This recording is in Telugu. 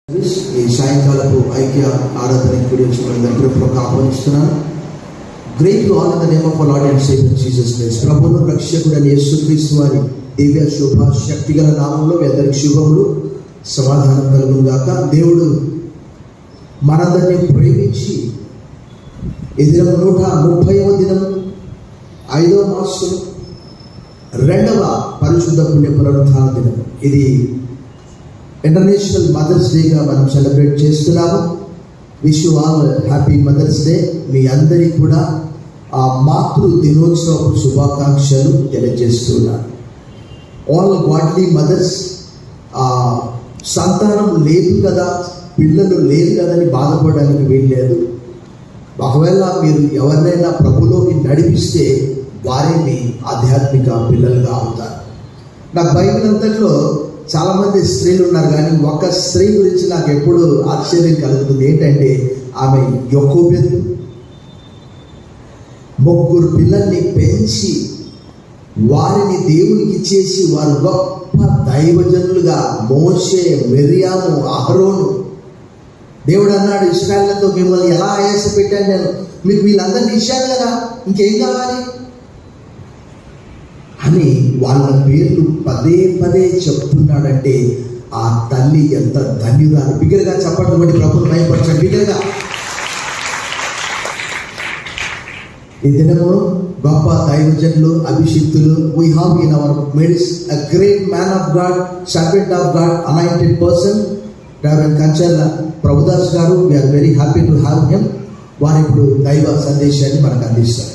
ఈ సాయంకాలపు ఐక్య ఆరాధన గురించి మనందరూ ఆహ్వానిస్తున్నాను. Great to all in the name of our Lord and saviour Jesus Christ. ప్రభువును రక్షకుడైన యేసుక్రీస్తు వారి దివ్య శుభ శక్తిగల నామంలో మీ అందరికి శుభములు, సమాధానం కలుగును గాక. దేవుడు మనందరినీ ప్రేమించి ఈ దినం 130వ దినం 5వ మాసం 2వ పరిశుద్ధ పుణ్య పునరుత్థాన దినం. ఇది ఇంటర్నేషనల్ మదర్స్ డేగా మనం సెలబ్రేట్ చేస్తున్నాము. Wish you all happy mother's day. మీ అందరికీ కూడా ఆ మాతృ దినోత్సవ శుభాకాంక్షలు తెలియజేస్తున్నాను. ఆల్ గాడ్లీ మదర్స్, సంతానం లేదు కదా, పిల్లలు లేదు కదని బాధపడడానికి వీల్లేదు. ఒకవేళ మీరు ఎవరినైనా ప్రభులోకి నడిపిస్తే వారే మీ ఆధ్యాత్మిక పిల్లలుగా అవుతారు. నాకు బైబిల్ అంతట్లో చాలామంది స్త్రీలు ఉన్నారు, కానీ ఒక స్త్రీ గురించి నాకు ఎప్పుడు ఆశ్చర్యం కలుగుతుంది. ఏంటంటే ఆమె యోకోబెతు 3 పిల్లల్ని పెంచి వారిని దేవునికి ఇచ్చేసి వారు గొప్ప దైవజనులుగా మోషే, మిర్యాము, అహరోను. దేవుడు అన్నాడు ఇశ్రాయేలుతో, మిమ్మల్ని ఎలా ఆయాసపెట్టాను నేను, మీకు వీళ్ళందరినీ ఇచ్చాను కదా, ఇంకేం కావాలి అని వాళ్ళ పేర్లు పదే పదే చెప్తున్నాడంటే ఆ తల్లి ఎంత ధన్యురాలు. బిగ్గరగా చెప్పడం బట్టి ప్రభుత్వం భయపరచండి. బిగ్గరగా ఈ దినము గొప్ప దైవజనులు, అభిషిక్తులు we have in our midst a great man of God, servant of God, anointed person, Reverend Kanchalla Prabhudas garu. We are very happy to have him. వారు ఇప్పుడు దైవ సందేశాన్ని మనకు అందిస్తారు.